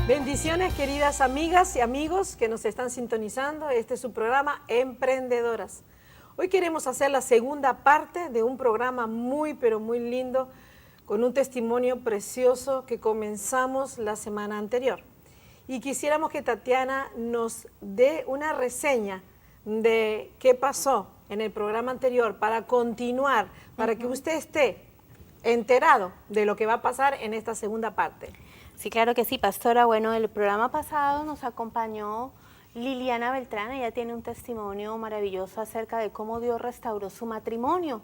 Bendiciones, queridas amigas y amigos que nos están sintonizando. Este es su programa Emprendedoras. Hoy queremos hacer la segunda parte de un programa muy, pero muy lindo, con un testimonio precioso que comenzamos la semana anterior. Y quisiéramos que Tatiana nos dé una reseña de qué pasó en el programa anterior para continuar, para que usted esté enterado de lo que va a pasar en esta segunda parte. Sí, claro que sí, pastora. Bueno, el programa pasado nos acompañó Liliana Beltrán. Ella tiene un testimonio maravilloso acerca de cómo Dios restauró su matrimonio.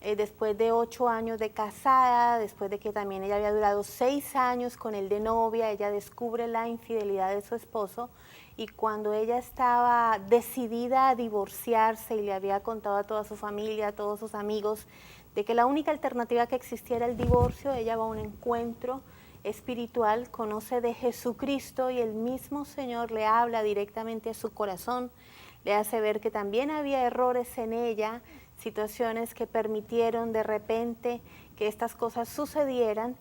Después de 8 años de casada, después de que también ella había durado 6 años con él de novia, ella descubre la infidelidad de su esposo, y cuando ella estaba decidida a divorciarse y le había contado a toda su familia, a todos sus amigos, de que la única alternativa que existía era el divorcio, ella va a un encuentro espiritual, conoce de Jesucristo y el mismo Señor le habla directamente a su corazón, le hace ver que también había errores en ella, situaciones que permitieron de repente que estas cosas sucedieran,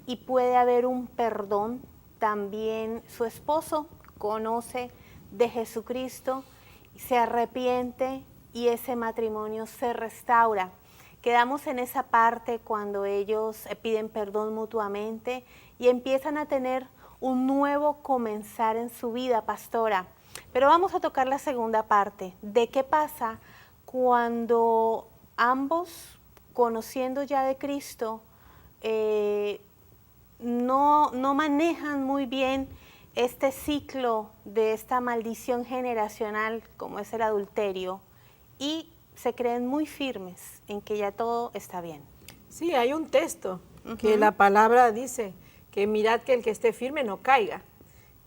y puede haber un perdón. También su esposo conoce de Jesucristo, se arrepiente y ese matrimonio se restaura. Quedamos en esa parte cuando ellos piden perdón mutuamente y empiezan a tener un nuevo comenzar en su vida, pastora. Pero vamos a tocar la segunda parte, de qué pasa cuando ambos, conociendo ya de Cristo, no manejan muy bien este ciclo de esta maldición generacional como es el adulterio, y se creen muy firmes en que ya todo está bien. Sí, hay un texto que la palabra dice que mirad que el que esté firme no caiga.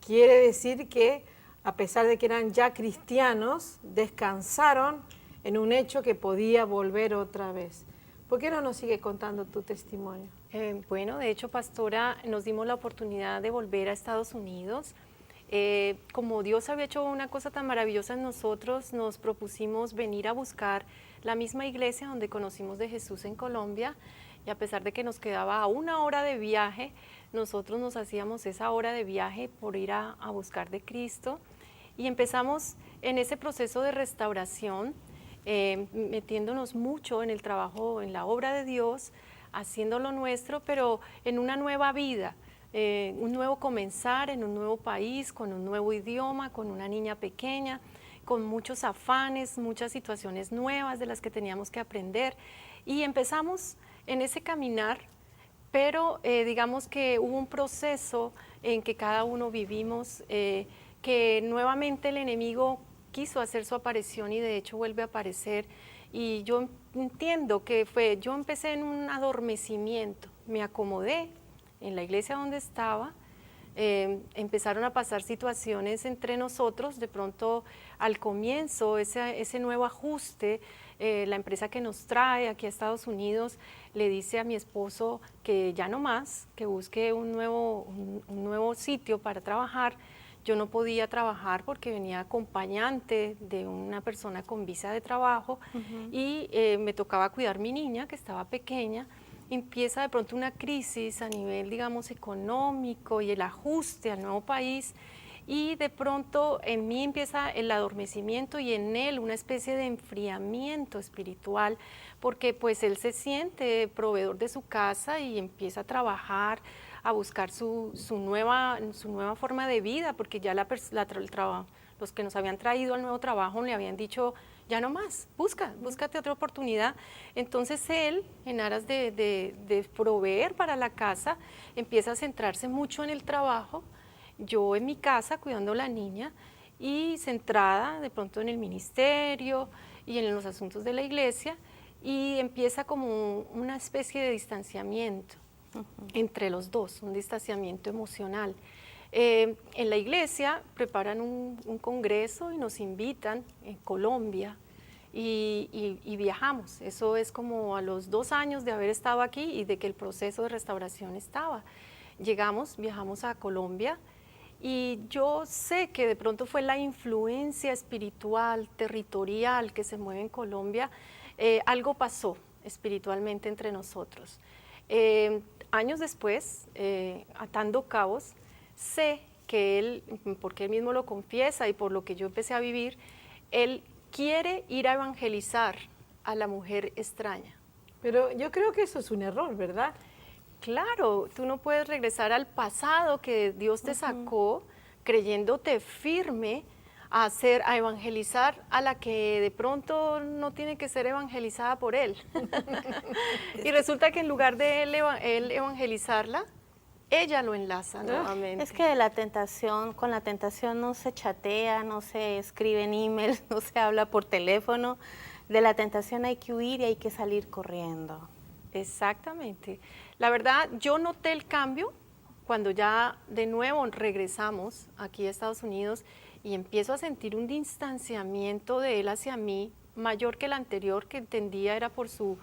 Quiere decir que a pesar de que eran ya cristianos, descansaron en un hecho que podía volver otra vez. ¿Por qué no nos sigue contando tu testimonio? Bueno, de hecho, pastora, nos dimos la oportunidad de volver a Estados Unidos. Como Dios había hecho una cosa tan maravillosa en nosotros, nos propusimos venir a buscar la misma iglesia donde conocimos de Jesús en Colombia, y a pesar de que nos quedaba a 1 hora de viaje, nosotros nos hacíamos esa hora de viaje por ir a buscar de Cristo, y empezamos en ese proceso de restauración, metiéndonos mucho en el trabajo, en la obra de Dios, haciendo lo nuestro, pero en una nueva vida. Un nuevo comenzar en un nuevo país, con un nuevo idioma, con una niña pequeña, con muchos afanes, muchas situaciones nuevas de las que teníamos que aprender, y empezamos en ese caminar, pero digamos que hubo un proceso en que cada uno vivimos, que nuevamente el enemigo quiso hacer su aparición y de hecho vuelve a aparecer, y yo entiendo que yo empecé en un adormecimiento, me acomodé en la iglesia donde estaba, empezaron a pasar situaciones entre nosotros, de pronto al comienzo ese nuevo ajuste, la empresa que nos trae aquí a Estados Unidos le dice a mi esposo que ya no más, que busque un nuevo sitio para trabajar. Yo no podía trabajar porque venía acompañante de una persona con visa de trabajo, y me tocaba cuidar mi niña que estaba pequeña. Empieza de pronto una crisis a nivel, digamos, económico y el ajuste al nuevo país, y de pronto en mí empieza el adormecimiento y en él una especie de enfriamiento espiritual, porque pues él se siente proveedor de su casa y empieza a trabajar, a buscar su nueva forma de vida, porque ya los que nos habían traído al nuevo trabajo le habían dicho, ya no más, búscate otra oportunidad. Entonces él, en aras de proveer para la casa, empieza a centrarse mucho en el trabajo, yo en mi casa cuidando a la niña y centrada de pronto en el ministerio y en los asuntos de la iglesia, y empieza como una especie de distanciamiento entre los dos, un distanciamiento emocional. En la iglesia preparan un congreso y nos invitan en Colombia, y viajamos. Eso es como a los 2 años de haber estado aquí y de que el proceso de restauración estaba. Viajamos a Colombia, y yo sé que de pronto fue la influencia espiritual, territorial que se mueve en Colombia. Algo pasó espiritualmente entre nosotros. Años después, atando cabos, sé porque él mismo lo confiesa y por lo que yo empecé a vivir, él quiere ir a evangelizar a la mujer extraña. Pero yo creo que eso es un error, ¿verdad? Claro, tú no puedes regresar al pasado que Dios te sacó creyéndote firme a evangelizar a la que de pronto no tiene que ser evangelizada por él. Y resulta que en lugar de él evangelizarla, ella lo enlaza nuevamente. Es que con la tentación no se chatea, no se escribe en emails, no se habla por teléfono. De la tentación hay que huir y hay que salir corriendo. Exactamente. La verdad, yo noté el cambio cuando ya de nuevo regresamos aquí a Estados Unidos y empiezo a sentir un distanciamiento de él hacia mí mayor que el anterior, que entendía era por su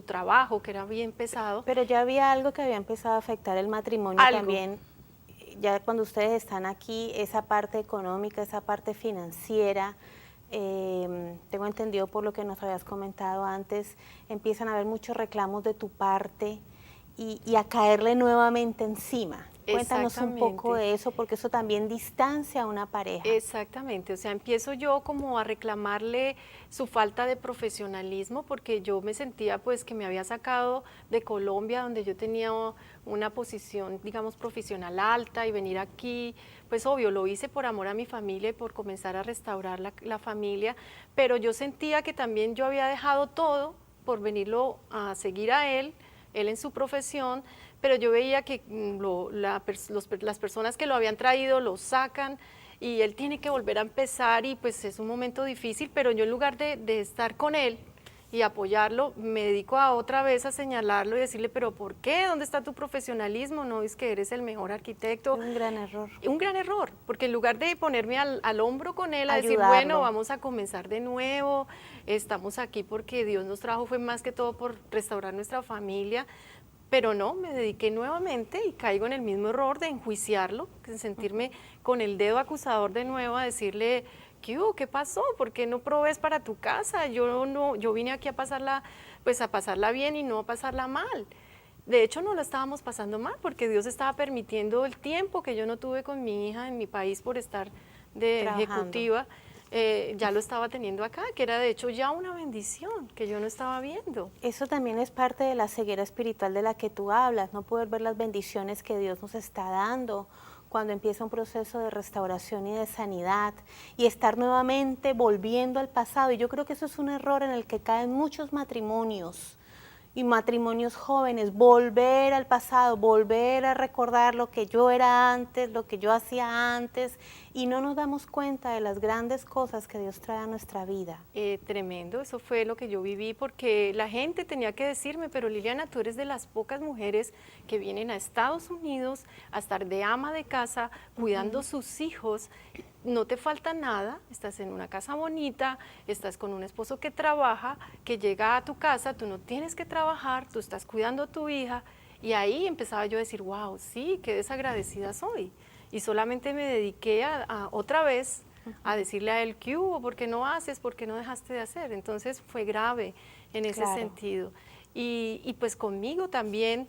trabajo, que era bien pesado. Pero ya había algo que había empezado a afectar el matrimonio también. Ya cuando ustedes están aquí, esa parte económica, esa parte financiera, tengo entendido por lo que nos habías comentado antes, empiezan a haber muchos reclamos de tu parte y a caerle nuevamente encima. Cuéntanos un poco de eso, porque eso también distancia a una pareja. Exactamente, o sea, empiezo yo como a reclamarle su falta de profesionalismo, porque yo me sentía pues que me había sacado de Colombia, donde yo tenía una posición, digamos, profesional alta, y venir aquí, pues obvio, lo hice por amor a mi familia y por comenzar a restaurar la familia, pero yo sentía que también yo había dejado todo por venirlo a seguir a él en su profesión, pero yo veía que las personas que lo habían traído lo sacan y él tiene que volver a empezar y pues es un momento difícil, pero yo en lugar de estar con él y apoyarlo, me dedico a otra vez a señalarlo y decirle, pero ¿por qué? ¿Dónde está tu profesionalismo? ¿No es que eres el mejor arquitecto? Un gran error. Un gran error, porque en lugar de ponerme al hombro con él, a decir, Ayudarlo. bueno, vamos a comenzar de nuevo, estamos aquí porque Dios nos trajo, fue más que todo por restaurar nuestra familia, pero no, me dediqué nuevamente y caigo en el mismo error de enjuiciarlo, de sentirme con el dedo acusador de nuevo a decirle, ¿qué hubo? ¿Qué pasó? ¿Por qué no provees para tu casa? Yo vine aquí a pasarla bien y no a pasarla mal. De hecho, no lo estábamos pasando mal porque Dios estaba permitiendo el tiempo que yo no tuve con mi hija en mi país por estar de ejecutiva. Ya lo estaba teniendo acá, que era de hecho ya una bendición que yo no estaba viendo. Eso también es parte de la ceguera espiritual de la que tú hablas, no poder ver las bendiciones que Dios nos está dando cuando empieza un proceso de restauración y de sanidad y estar nuevamente volviendo al pasado. Y yo creo que eso es un error en el que caen muchos matrimonios y matrimonios jóvenes, volver al pasado, volver a recordar lo que yo era antes, lo que yo hacía antes, y no nos damos cuenta de las grandes cosas que Dios trae a nuestra vida. Tremendo, eso fue lo que yo viví, porque la gente tenía que decirme, pero Liliana, tú eres de las pocas mujeres que vienen a Estados Unidos a estar de ama de casa, cuidando sus hijos, no te falta nada, estás en una casa bonita, estás con un esposo que trabaja, que llega a tu casa, tú no tienes que trabajar, tú estás cuidando a tu hija, y ahí empezaba yo a decir, wow, sí, qué desagradecida soy. Y solamente me dediqué a otra vez a decirle a él, ¿qué hubo? ¿Por qué no haces? ¿Por qué no dejaste de hacer? Entonces fue grave en ese sentido. Y pues conmigo también,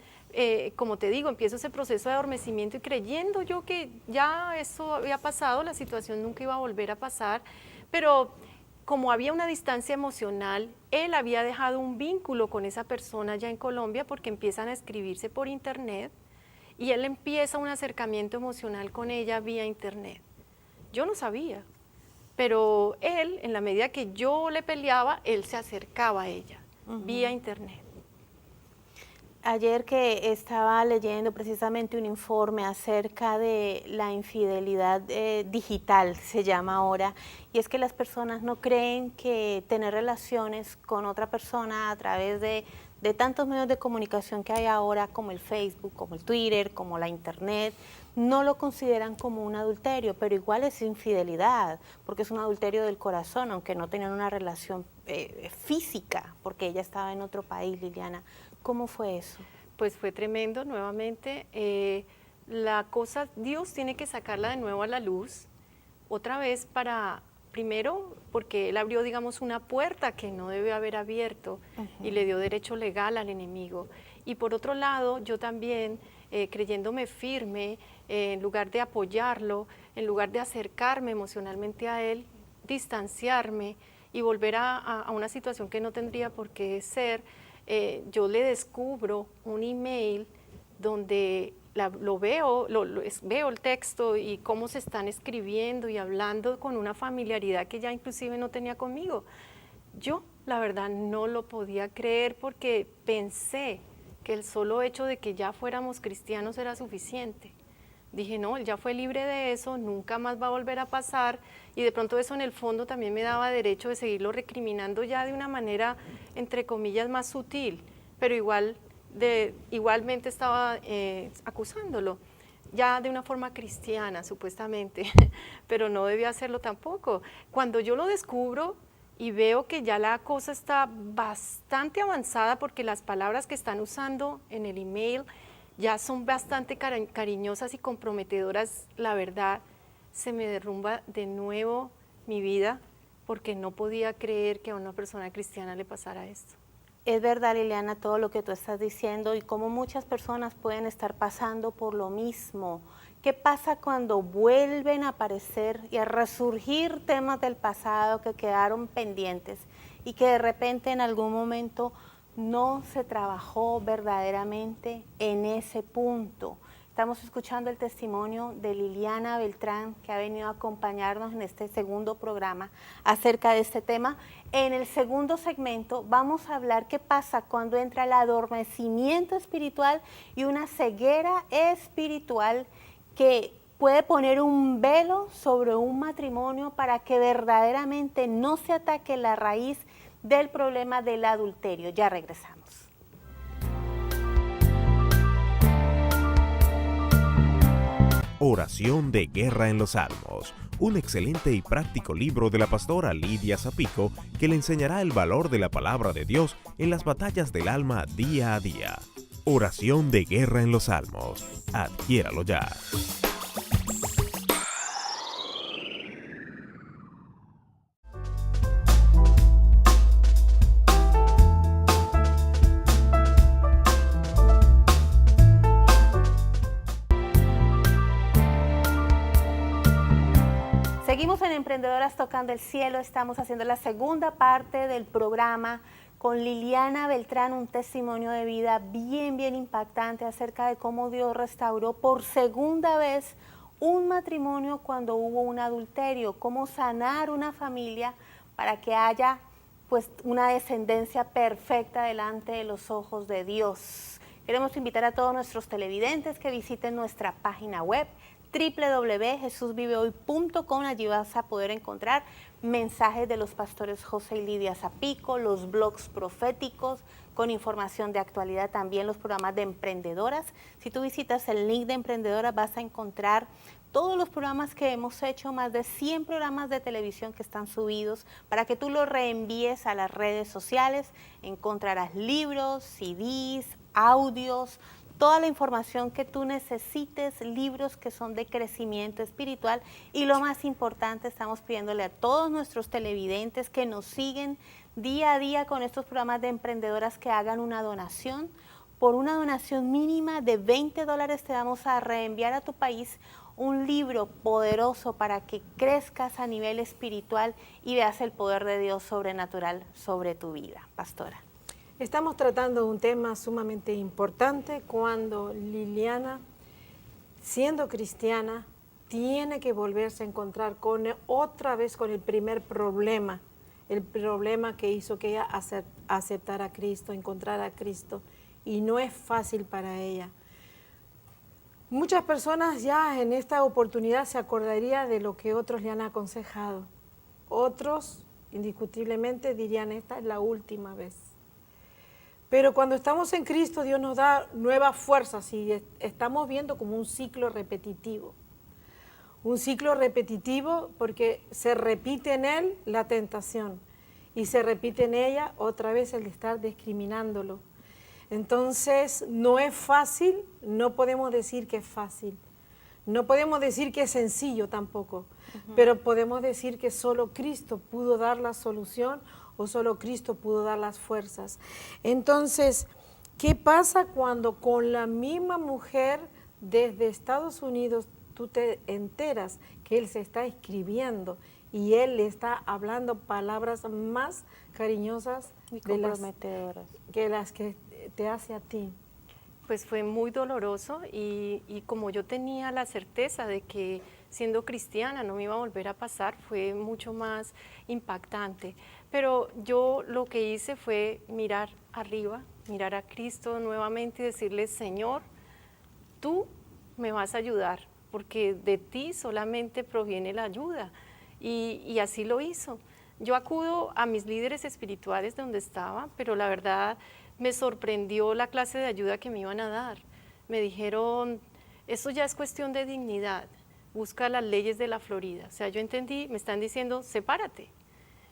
como te digo, empiezo ese proceso de adormecimiento y creyendo yo que ya eso había pasado, la situación nunca iba a volver a pasar, pero como había una distancia emocional, él había dejado un vínculo con esa persona ya en Colombia porque empiezan a escribirse por internet y él empieza un acercamiento emocional con ella vía internet. Yo no sabía, pero él, en la medida que yo le peleaba, él se acercaba a ella vía internet. Ayer que estaba leyendo precisamente un informe acerca de la infidelidad digital, se llama ahora, y es que las personas no creen que tener relaciones con otra persona a través de tantos medios de comunicación que hay ahora, como el Facebook, como el Twitter, como la Internet, no lo consideran como un adulterio, pero igual es infidelidad, porque es un adulterio del corazón, aunque no tenían una relación física, porque ella estaba en otro país, Liliana. ¿Cómo fue eso? Pues fue tremendo, nuevamente. La cosa, Dios tiene que sacarla de nuevo a la luz, otra vez primero, porque Él abrió, digamos, una puerta que no debe haber abierto y le dio derecho legal al enemigo. Y por otro lado, yo también, creyéndome firme, en lugar de apoyarlo, en lugar de acercarme emocionalmente a él, distanciarme y volver a una situación que no tendría por qué ser, yo le descubro un email donde lo veo, veo el texto y cómo se están escribiendo y hablando con una familiaridad que ya inclusive no tenía conmigo. Yo, la verdad, no lo podía creer porque pensé que el solo hecho de que ya fuéramos cristianos era suficiente. Dije, no, él ya fue libre de eso, nunca más va a volver a pasar, y de pronto eso en el fondo también me daba derecho de seguirlo recriminando ya de una manera, entre comillas, más sutil, pero igualmente estaba acusándolo, ya de una forma cristiana, supuestamente, pero no debía hacerlo tampoco. Cuando yo lo descubro y veo que ya la cosa está bastante avanzada, porque las palabras que están usando en el email ya son bastante cariñosas y comprometedoras, la verdad, se me derrumba de nuevo mi vida, porque no podía creer que a una persona cristiana le pasara esto. Es verdad, Liliana, todo lo que tú estás diciendo y cómo muchas personas pueden estar pasando por lo mismo. ¿Qué pasa cuando vuelven a aparecer y a resurgir temas del pasado que quedaron pendientes y que de repente en algún momento no se trabajó verdaderamente en ese punto? Estamos escuchando el testimonio de Liliana Beltrán, que ha venido a acompañarnos en este segundo programa acerca de este tema. En el segundo segmento vamos a hablar qué pasa cuando entra el adormecimiento espiritual y una ceguera espiritual que puede poner un velo sobre un matrimonio para que verdaderamente no se ataque la raíz del problema del adulterio. Ya regresamos. Oración de Guerra en los Salmos, un excelente y práctico libro de la pastora Lidia Zapico que le enseñará el valor de la palabra de Dios en las batallas del alma día a día. Oración de Guerra en los Salmos. Adquiéralo ya. Seguimos en Emprendedoras Tocando el Cielo, estamos haciendo la segunda parte del programa con Liliana Beltrán, un testimonio de vida bien impactante acerca de cómo Dios restauró por segunda vez un matrimonio cuando hubo un adulterio, cómo sanar una familia para que haya pues una descendencia perfecta delante de los ojos de Dios. Queremos invitar a todos nuestros televidentes que visiten nuestra página web www.jesusvivehoy.com. Allí vas a poder encontrar mensajes de los pastores José y Lidia Zapico, los blogs proféticos con información de actualidad, también los programas de emprendedoras. Si tú visitas el link de emprendedoras vas a encontrar todos los programas que hemos hecho, más de 100 programas de televisión que están subidos para que tú los reenvíes a las redes sociales. Encontrarás libros, CDs, audios, toda la información que tú necesites, libros que son de crecimiento espiritual, y lo más importante, estamos pidiéndole a todos nuestros televidentes que nos siguen día a día con estos programas de emprendedoras que hagan una donación. Por una donación mínima de $20 te vamos a reenviar a tu país un libro poderoso para que crezcas a nivel espiritual y veas el poder de Dios sobrenatural sobre tu vida. Pastora. Estamos tratando un tema sumamente importante cuando Liliana, siendo cristiana, tiene que volverse a encontrar otra vez con el primer problema, el problema que hizo que ella aceptara a Cristo, encontrara a Cristo, y no es fácil para ella. Muchas personas ya en esta oportunidad se acordarían de lo que otros le han aconsejado. Otros, indiscutiblemente, dirían, esta es la última vez. Pero cuando estamos en Cristo, Dios nos da nuevas fuerzas y estamos viendo como un ciclo repetitivo. Un ciclo repetitivo porque se repite en él la tentación y se repite en ella otra vez el de estar discriminándolo. Entonces, no es fácil, no podemos decir que es fácil. No podemos decir que es sencillo tampoco, pero podemos decir que solo Cristo pudo dar la solución o solo Cristo pudo dar las fuerzas. Entonces, ¿qué pasa cuando con la misma mujer desde Estados Unidos tú te enteras que él se está escribiendo y él le está hablando palabras más cariñosas Y de comprometedoras. las que te hace a ti. Pues fue muy doloroso y como yo tenía la certeza de que siendo cristiana no me iba a volver a pasar, fue mucho más impactante. Pero yo lo que hice fue mirar arriba, mirar a Cristo nuevamente y decirle, Señor, tú me vas a ayudar, porque de ti solamente proviene la ayuda. Y así lo hizo. Yo acudo a mis líderes espirituales donde estaba, pero la verdad me sorprendió la clase de ayuda que me iban a dar. Me dijeron, eso ya es cuestión de dignidad, busca las leyes de la Florida. O sea, yo entendí, me están diciendo, sepárate.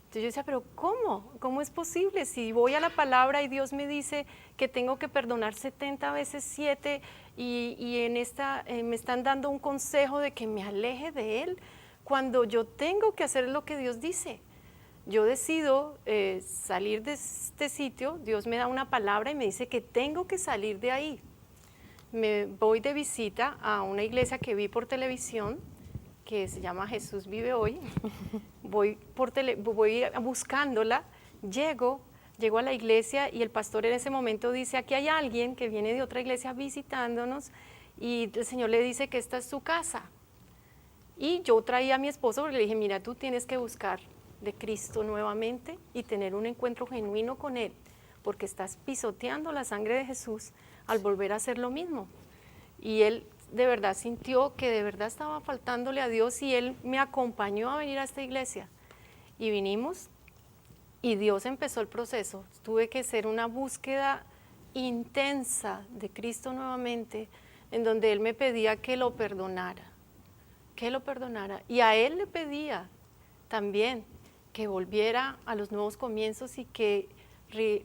Entonces yo decía, pero ¿cómo? ¿Cómo es posible? Si voy a la palabra y Dios me dice que tengo que perdonar 70 veces 7 y en esta me están dando un consejo de que me aleje de Él, cuando yo tengo que hacer lo que Dios dice. Yo decido salir de este sitio, Dios me da una palabra y me dice que tengo que salir de ahí. Me voy de visita a una iglesia que vi por televisión, que se llama Jesús Vive Hoy. Voy buscándola, llego a la iglesia y el pastor en ese momento dice, aquí hay alguien que viene de otra iglesia visitándonos y el Señor le dice que esta es su casa. Y yo traía a mi esposo porque le dije, mira, tú tienes que buscar de Cristo nuevamente y tener un encuentro genuino con Él, porque estás pisoteando la sangre de Jesús al volver a hacer lo mismo. Y él de verdad sintió que de verdad estaba faltándole a Dios y él me acompañó a venir a esta iglesia. Y vinimos y Dios empezó el proceso. Tuve que hacer una búsqueda intensa de Cristo nuevamente, en donde Él me pedía que lo perdonara. Y a Él le pedía también que volviera a los nuevos comienzos y que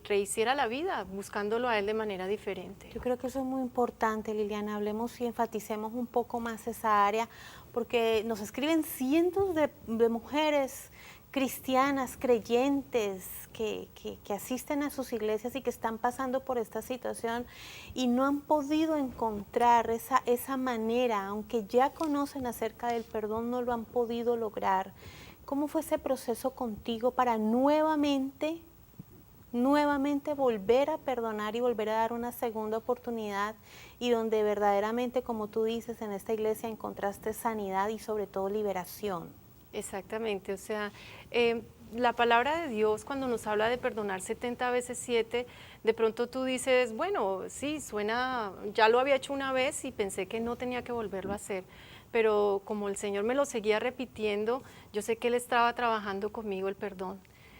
rehiciera la vida, buscándolo a Él de manera diferente. Yo creo que eso es muy importante, Liliana. Hablemos y enfaticemos un poco más esa área, porque nos escriben cientos de mujeres cristianas, creyentes, que asisten a sus iglesias y que están pasando por esta situación y no han podido encontrar esa manera, aunque ya conocen acerca del perdón, no lo han podido lograr. ¿Cómo fue ese proceso contigo para nuevamente volver a perdonar y volver a dar una segunda oportunidad y donde verdaderamente, como tú dices, en esta iglesia encontraste sanidad y sobre todo liberación? Exactamente, o sea, la palabra de Dios cuando nos habla de perdonar 70 veces 7, de pronto tú dices, bueno, sí, suena, ya lo había hecho una vez y pensé que no tenía que volverlo a hacer, pero como el Señor me lo seguía repitiendo, yo sé que Él estaba trabajando conmigo el perdón,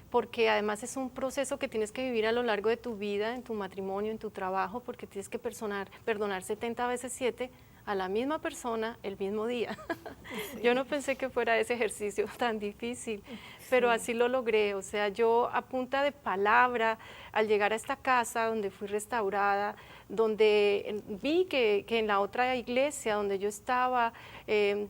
porque además es un proceso que tienes que vivir a lo largo de tu vida, en tu matrimonio, en tu trabajo, porque tienes que perdonar 70 veces 7 a la misma persona el mismo día. Sí. Yo no pensé que fuera ese ejercicio tan difícil, pero así lo logré. O sea, yo a punta de palabra, al llegar a esta casa donde fui restaurada, donde vi que en la otra iglesia donde yo estaba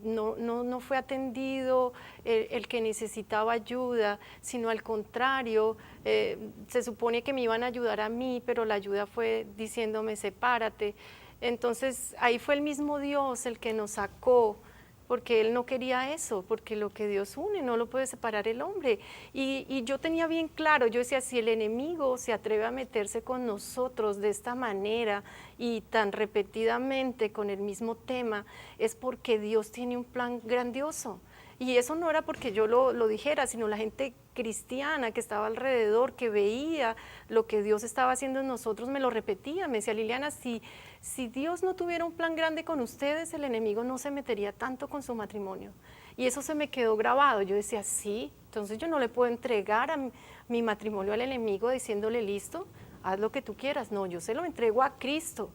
no fue atendido el que necesitaba ayuda, sino al contrario, se supone que me iban a ayudar a mí, pero la ayuda fue diciéndome sepárate. Entonces ahí fue el mismo Dios el que nos sacó, porque Él no quería eso, porque lo que Dios une no lo puede separar el hombre. Y yo tenía bien claro, yo decía, si el enemigo se atreve a meterse con nosotros de esta manera y tan repetidamente con el mismo tema, es porque Dios tiene un plan grandioso. Y eso no era porque yo lo dijera, sino la gente cristiana que estaba alrededor, que veía lo que Dios estaba haciendo en nosotros, me lo repetía, me decía, Liliana, si Dios no tuviera un plan grande con ustedes, el enemigo no se metería tanto con su matrimonio. Y eso se me quedó grabado. Yo decía, sí, entonces yo no le puedo entregar a mi matrimonio al enemigo diciéndole, listo, haz lo que tú quieras. No, yo se lo entrego a Cristo.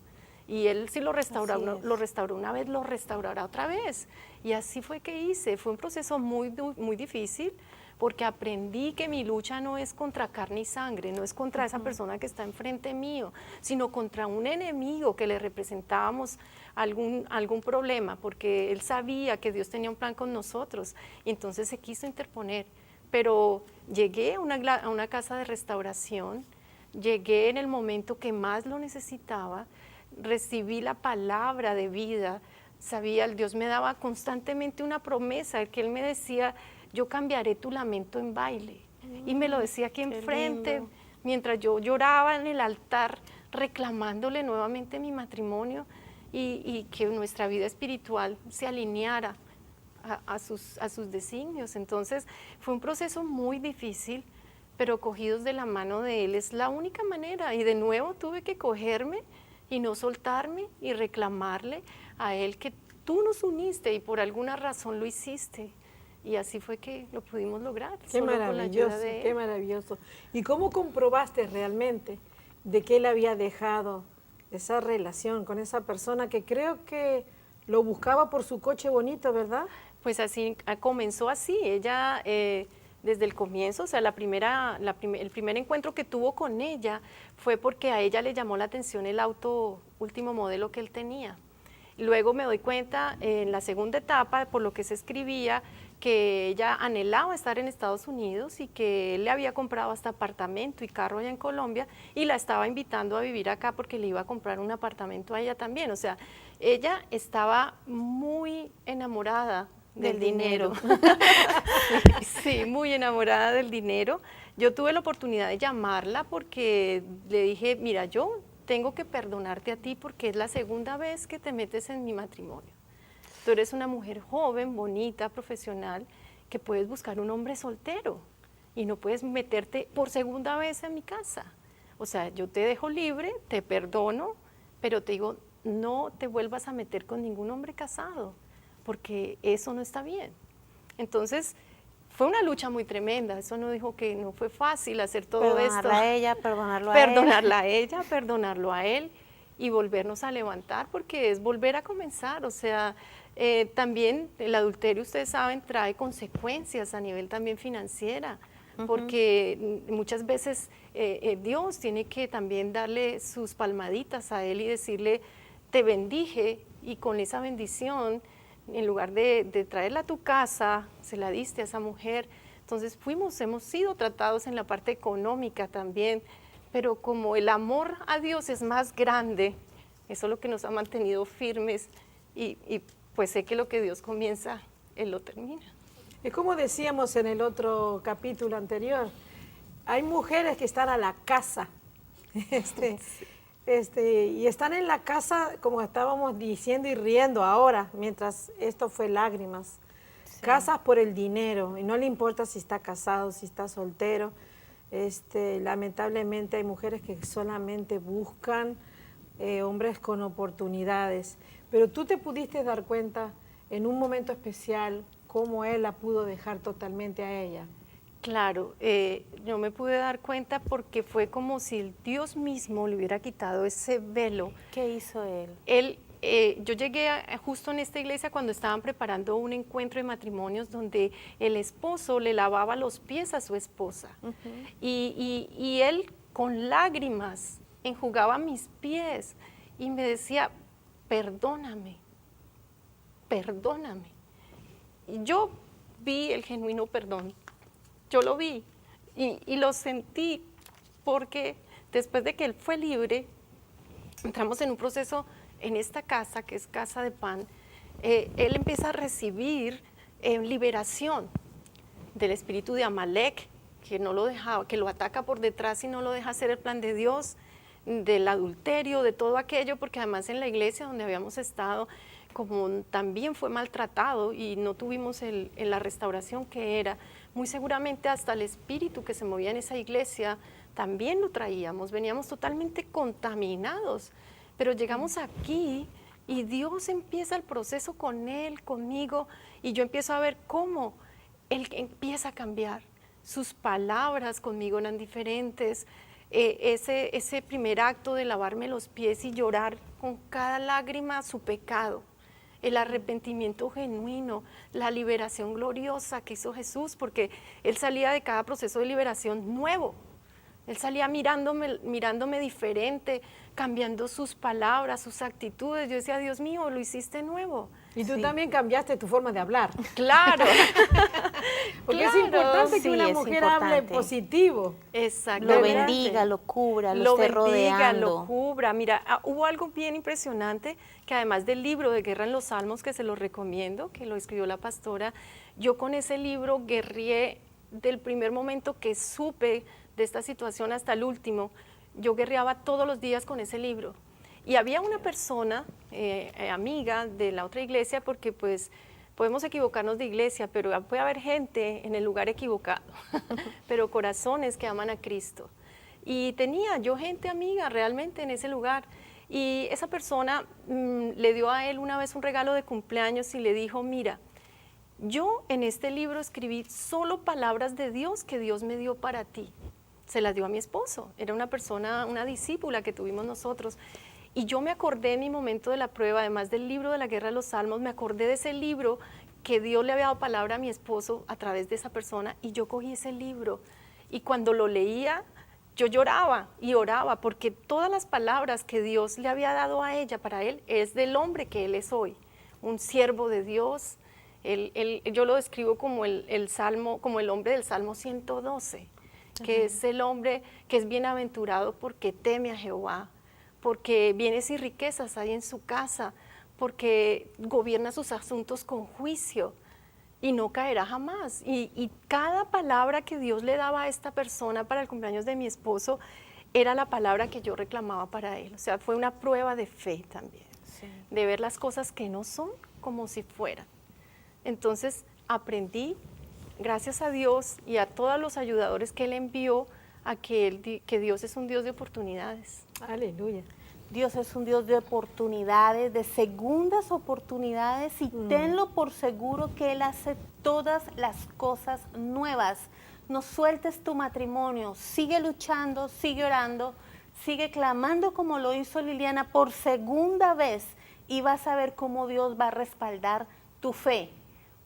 Y Él sí lo restauró una vez, lo restaurará otra vez. Y así fue que hice. Fue un proceso muy, muy difícil, porque aprendí que mi lucha no es contra carne y sangre, no es contra esa persona que está enfrente mío, sino contra un enemigo que le representábamos algún problema, porque él sabía que Dios tenía un plan con nosotros, y entonces se quiso interponer. Pero llegué a una casa de restauración, llegué en el momento que más lo necesitaba, recibí la palabra de vida. Sabía, Dios me daba constantemente una promesa, que Él me decía, yo cambiaré tu lamento en baile. Y me lo decía aquí enfrente, mientras yo lloraba en el altar, reclamándole nuevamente mi matrimonio y que nuestra vida espiritual se alineara a sus designios. Entonces fue un proceso muy difícil, pero cogidos de la mano de Él es la única manera. Y de nuevo tuve que cogerme y no soltarme y reclamarle a Él que tú nos uniste y por alguna razón lo hiciste. Y así fue que lo pudimos lograr. Qué maravilloso, qué maravilloso. ¿Y cómo comprobaste realmente de que Él había dejado esa relación con esa persona que creo que lo buscaba por su coche bonito, ¿verdad? Pues así, comenzó así. Ella, desde el comienzo, o sea, el primer encuentro que tuvo con ella fue porque a ella le llamó la atención el auto último modelo que él tenía. Luego me doy cuenta en la segunda etapa, por lo que se escribía, que ella anhelaba estar en Estados Unidos y que él le había comprado hasta apartamento y carro allá en Colombia y la estaba invitando a vivir acá porque le iba a comprar un apartamento a ella también. O sea, ella estaba muy enamorada del dinero. Sí, muy enamorada del dinero. Yo tuve la oportunidad de llamarla porque le dije, mira, yo tengo que perdonarte a ti porque es la segunda vez que te metes en mi matrimonio. Tú eres una mujer joven, bonita, profesional, que puedes buscar un hombre soltero y no puedes meterte por segunda vez en mi casa. O sea, yo te dejo libre, te perdono, pero te digo, no te vuelvas a meter con ningún hombre casado, porque eso no está bien. Entonces, fue una lucha muy tremenda. Eso no dijo que no fue fácil hacer todo esto. Perdonarla a ella, perdonarlo a él. Perdonarla a ella, perdonarlo a él y volvernos a levantar, porque es volver a comenzar. O sea, también el adulterio, ustedes saben, trae consecuencias a nivel también financiera, porque muchas veces Dios tiene que también darle sus palmaditas a él y decirle, te bendije, y con esa bendición, en lugar de traerla a tu casa, se la diste a esa mujer. Entonces hemos sido tratados en la parte económica también, pero como el amor a Dios es más grande, eso es lo que nos ha mantenido firmes y pues sé que lo que Dios comienza, Él lo termina. Es como decíamos en el otro capítulo anterior, hay mujeres que están a la casa, y están en la casa, como estábamos diciendo y riendo ahora, mientras esto fue lágrimas. Sí. Casas por el dinero, y no le importa si está casado, si está soltero. Lamentablemente hay mujeres que solamente buscan hombres con oportunidades. Pero tú te pudiste dar cuenta en un momento especial cómo él la pudo dejar totalmente a ella. Claro, yo me pude dar cuenta porque fue como si el Dios mismo le hubiera quitado ese velo. ¿Qué hizo él? Yo llegué justo en esta iglesia cuando estaban preparando un encuentro de matrimonios donde el esposo le lavaba los pies a su esposa. Y él con lágrimas enjugaba mis pies y me decía, perdóname, perdóname. Y yo vi el genuino perdón. Yo lo vi y lo sentí porque después de que él fue libre, entramos en un proceso en esta casa, que es Casa de Pan. Él empieza a recibir liberación del espíritu de Amalek, que no lo dejaba, que lo ataca por detrás y no lo deja hacer el plan de Dios, del adulterio, de todo aquello, porque además en la iglesia donde habíamos estado, como también fue maltratado y no tuvimos la restauración que era, muy seguramente hasta el espíritu que se movía en esa iglesia también lo traíamos, veníamos totalmente contaminados, pero llegamos aquí y Dios empieza el proceso con él, conmigo, y yo empiezo a ver cómo él empieza a cambiar. Sus palabras conmigo eran diferentes. Ese primer acto de lavarme los pies y llorar con cada lágrima su pecado, el arrepentimiento genuino, la liberación gloriosa que hizo Jesús, porque él salía de cada proceso de liberación nuevo. Él salía mirándome diferente, cambiando sus palabras, sus actitudes. Yo decía, Dios mío, lo hiciste nuevo. Y tú también cambiaste tu forma de hablar. Claro. Porque es Claro, importante que sí, una es mujer hable importante. positivo. Exactamente. Lo bendiga, lo cubra, lo esté rodeando. lo cubra. Mira, hubo algo bien impresionante que además del libro de Guerra en los Salmos, que se lo recomiendo, que lo escribió la pastora, yo con ese libro guerrié del primer momento que supe de esta situación hasta el último. Yo guerreaba todos los días con ese libro. Y había una persona, amiga de la otra iglesia, porque pues podemos equivocarnos de iglesia, pero puede haber gente en el lugar equivocado, pero corazones que aman a Cristo. Y tenía yo gente amiga realmente en ese lugar. Y esa persona le dio a él una vez un regalo de cumpleaños y le dijo, mira, yo en este libro escribí solo palabras de Dios que Dios me dio para ti. Se las dio a mi esposo, era una persona, una discípula que tuvimos nosotros. Y yo me acordé en mi momento de la prueba, además del libro de la Guerra de los Salmos, me acordé de ese libro que Dios le había dado palabra a mi esposo a través de esa persona, y yo cogí ese libro. Y cuando lo leía, yo lloraba y oraba, porque todas las palabras que Dios le había dado a ella, para él, es del hombre que él es hoy, un siervo de Dios. Yo lo describo como el salmo, como el hombre del Salmo 112, que es el hombre que es bienaventurado porque teme a Jehová, porque bienes y riquezas hay en su casa, porque gobierna sus asuntos con juicio y no caerá jamás. Y cada palabra que Dios le daba a esta persona para el cumpleaños de mi esposo era la palabra que yo reclamaba para él. O sea, fue una prueba de fe también, de ver las cosas que no son como si fueran. Entonces aprendí, gracias a Dios y a todos los ayudadores que Él envió, a que Dios es un Dios de oportunidades. Aleluya. Dios es un Dios de oportunidades, de segundas oportunidades, y tenlo por seguro que Él hace todas las cosas nuevas. No sueltes tu matrimonio, sigue luchando, sigue orando, sigue clamando como lo hizo Liliana por segunda vez, y vas a ver cómo Dios va a respaldar tu fe,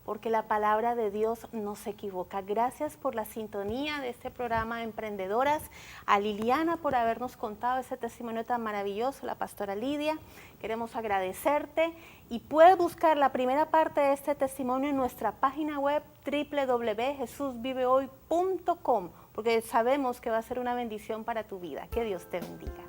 porque la palabra de Dios no se equivoca. Gracias por la sintonía de este programa de Emprendedoras, a Liliana por habernos contado ese testimonio tan maravilloso, la pastora Lidia. Queremos agradecerte, y puedes buscar la primera parte de este testimonio en nuestra página web www.jesusvivehoy.com, porque sabemos que va a ser una bendición para tu vida. Que Dios te bendiga.